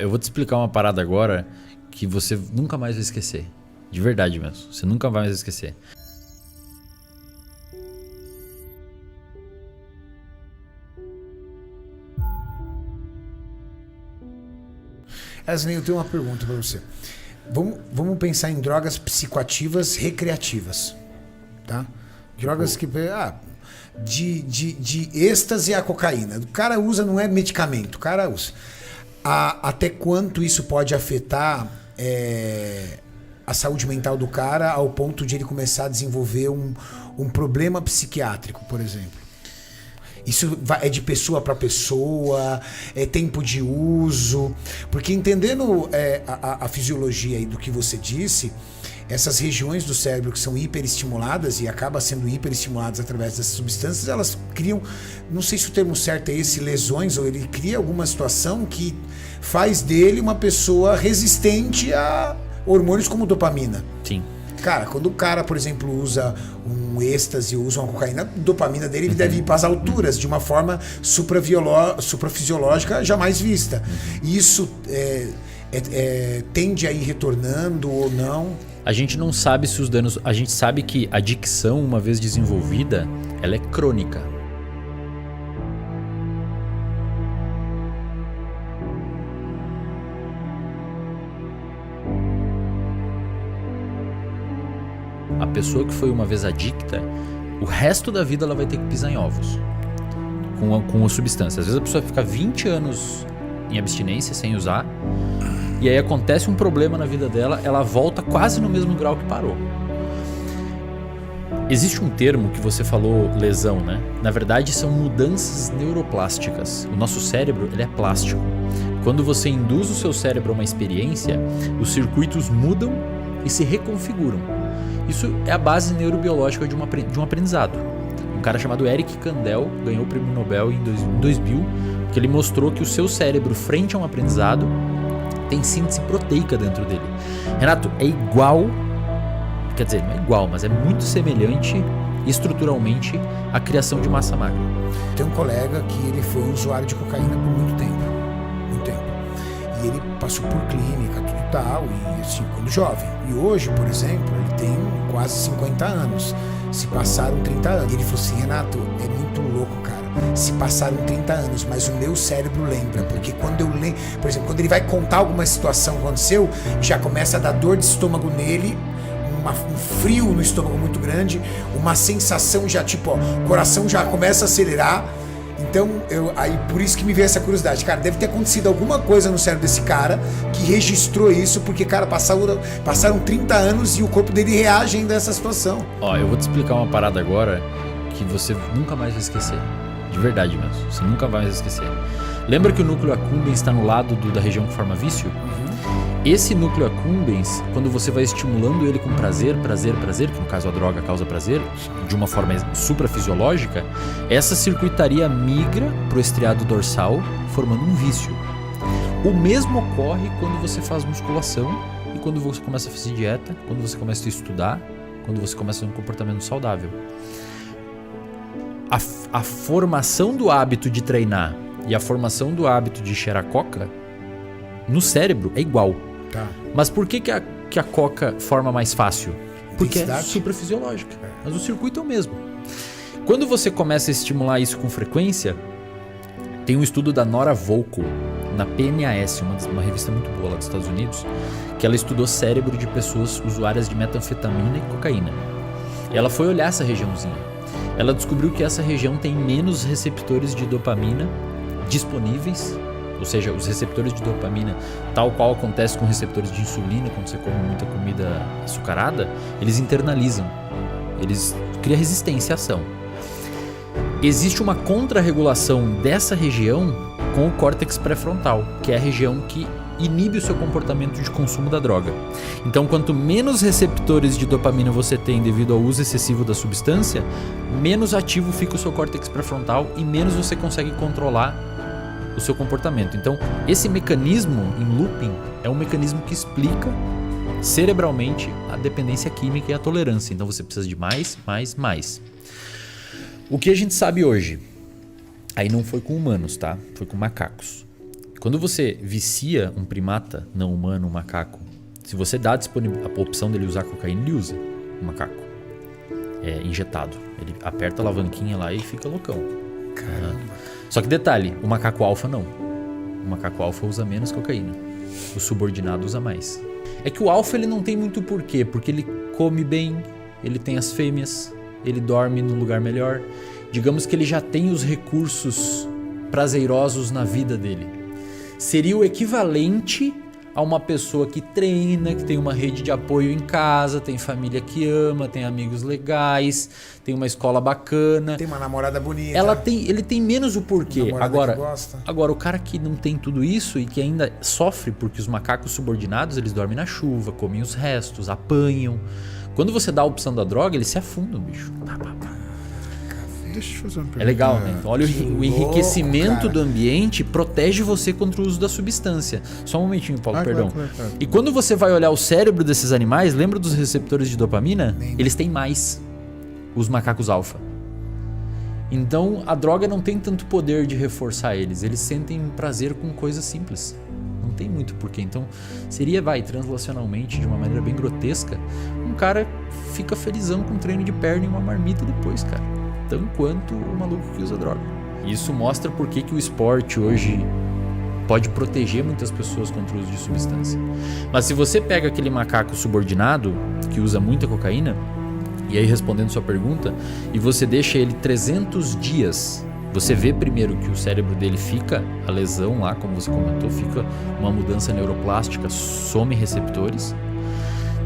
eu vou te explicar uma parada agora que você nunca mais vai esquecer. De verdade mesmo. Você nunca vai mais esquecer. Aslen, eu tenho uma pergunta para você. Vamos pensar em drogas psicoativas recreativas, tá? Drogas que... de êxtase a cocaína. O cara usa, não é medicamento, o cara usa. Até quanto isso pode afetar a saúde mental do cara ao ponto de ele começar a desenvolver um problema psiquiátrico, por exemplo? Isso é de pessoa para pessoa, é tempo de uso, porque entendendo a fisiologia aí do que você disse, essas regiões do cérebro que são hiperestimuladas e acabam sendo hiperestimuladas através dessas substâncias, elas criam, não sei se o termo certo é esse, lesões, ou ele cria alguma situação que faz dele uma pessoa resistente a hormônios como dopamina. Sim. Cara, quando o cara, por exemplo, usa um êxtase, usa uma cocaína, a dopamina dele deve ir para as alturas de uma forma suprafisiológica jamais vista. E isso tende a ir retornando ou não? A gente não sabe se os danos... A gente sabe que a adicção, uma vez desenvolvida, ela é crônica. A pessoa que foi uma vez adicta, o resto da vida ela vai ter que pisar em ovos com a substância. Às vezes a pessoa fica 20 anos em abstinência, sem usar, e aí acontece um problema na vida dela, ela volta quase no mesmo grau que parou. Existe um termo que você falou, lesão, né? Na verdade são mudanças neuroplásticas. O nosso cérebro, ele é plástico. Quando você induz o seu cérebro a uma experiência, os circuitos mudam e se reconfiguram. Isso é a base neurobiológica de um aprendizado. Um cara chamado Eric Kandel ganhou o prêmio Nobel em 2000, porque ele mostrou que o seu cérebro, frente a um aprendizado, tem síntese proteica dentro dele. Renato, é igual, quer dizer, não é igual, mas é muito semelhante estruturalmente à criação de massa magra. Tem um colega que ele foi usuário de cocaína por muito tempo. E ele passou por clínica, tudo tal, e assim, quando jovem. E hoje, por exemplo, ele tem quase 50 anos. Se passaram 30 anos. E ele falou assim, Renato, é muito louco, cara. Se passaram 30 anos, mas o meu cérebro lembra. Porque quando eu lembro, por exemplo, quando ele vai contar alguma situação que aconteceu, já começa a dar dor de estômago nele, um frio no estômago muito grande, uma sensação já tipo, o coração já começa a acelerar. Então, aí por isso que me veio essa curiosidade. Cara, deve ter acontecido alguma coisa no cérebro desse cara que registrou isso, porque, cara, passaram 30 anos e o corpo dele reage ainda a essa situação. Eu vou te explicar uma parada agora que você nunca mais vai esquecer. De verdade mesmo. Você nunca vai mais esquecer. Lembra que o núcleo accumbens está no lado da região que forma vício? Esse núcleo accumbens, quando você vai estimulando ele com prazer, que no caso a droga causa prazer, de uma forma suprafisiológica, essa circuitaria migra para o estriado dorsal, formando um vício. O mesmo ocorre quando você faz musculação e quando você começa a fazer dieta, quando você começa a estudar, quando você começa a ter um comportamento saudável. A formação do hábito de treinar e a formação do hábito de cheirar coca no cérebro é igual. Tá. Mas por que a coca forma mais fácil? Porque é suprafisiológica. Mas o circuito é o mesmo. Quando você começa a estimular isso com frequência, tem um estudo da Nora Volkow, na PNAS, uma revista muito boa lá dos Estados Unidos, que ela estudou cérebro de pessoas usuárias de metanfetamina e cocaína. E ela foi olhar essa regiãozinha. Ela descobriu que essa região tem menos receptores de dopamina disponíveis, ou seja, os receptores de dopamina, tal qual acontece com receptores de insulina quando você come muita comida açucarada, eles internalizam, eles criam resistência à ação. Existe uma contrarregulação dessa região com o córtex pré-frontal, que é a região que inibe o seu comportamento de consumo da droga. Então, quanto menos receptores de dopamina você tem devido ao uso excessivo da substância, menos ativo fica o seu córtex pré-frontal e menos você consegue controlar o seu comportamento. Então, esse mecanismo em looping é um mecanismo que explica cerebralmente a dependência química e a tolerância. Então, você precisa de mais. O que a gente sabe hoje, aí não foi com humanos, tá? Foi com macacos. Quando você vicia um primata não humano, um macaco, se você dá a opção dele usar cocaína, ele usa o macaco. É injetado. Ele aperta a alavanquinha lá e fica loucão. Caramba. Só que detalhe, o macaco alfa não. O macaco alfa usa menos cocaína. O subordinado usa mais. É que o alfa ele não tem muito porquê, porque ele come bem, ele tem as fêmeas, ele dorme num lugar melhor. Digamos que ele já tem os recursos prazerosos na vida dele. Seria o equivalente a uma pessoa que treina, que tem uma rede de apoio em casa, tem família que ama, tem amigos legais, tem uma escola bacana. Tem uma namorada bonita. Ele tem menos o porquê. Agora, o cara que não tem tudo isso e que ainda sofre porque os macacos subordinados, eles dormem na chuva, comem os restos, apanham. Quando você dá a opção da droga, eles se afundam, bicho. Deixa eu fazer uma pergunta. É legal, né? Então, olha, o enriquecimento do ambiente protege você contra o uso da substância. Só um momentinho, Paulo, perdão. Claro. E quando você vai olhar o cérebro desses animais, lembra dos receptores de dopamina? Eles têm mais, os macacos alfa. Então, a droga não tem tanto poder de reforçar eles. Eles sentem prazer com coisas simples. Não tem muito porquê. Então, seria, translacionalmente, de uma maneira bem grotesca, um cara fica felizão com um treino de perna e uma marmita depois, cara. Tanto quanto o maluco que usa droga. Isso mostra por que o esporte hoje pode proteger muitas pessoas contra o uso de substância. Mas se você pega aquele macaco subordinado que usa muita cocaína, e aí respondendo sua pergunta, e você deixa ele 300 dias, você vê primeiro que o cérebro dele fica, a lesão lá, como você comentou, fica uma mudança neuroplástica, some receptores.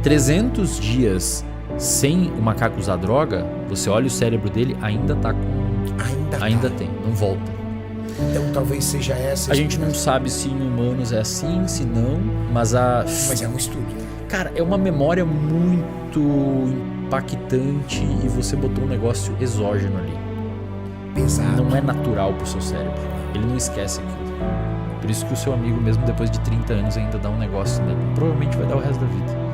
300 dias sem o macaco usar droga, você olha o cérebro dele, ainda tá com... Ainda tem, não volta. Então talvez seja essa... A gente não sabe se em humanos é assim, se não, mas Mas é um estudo. Cara, é uma memória muito impactante e você botou um negócio exógeno ali. Pesado. Não é natural pro seu cérebro. Ele não esquece aquilo. Por isso que o seu amigo, mesmo depois de 30 anos, ainda dá um negócio nele. Provavelmente vai dar o resto da vida.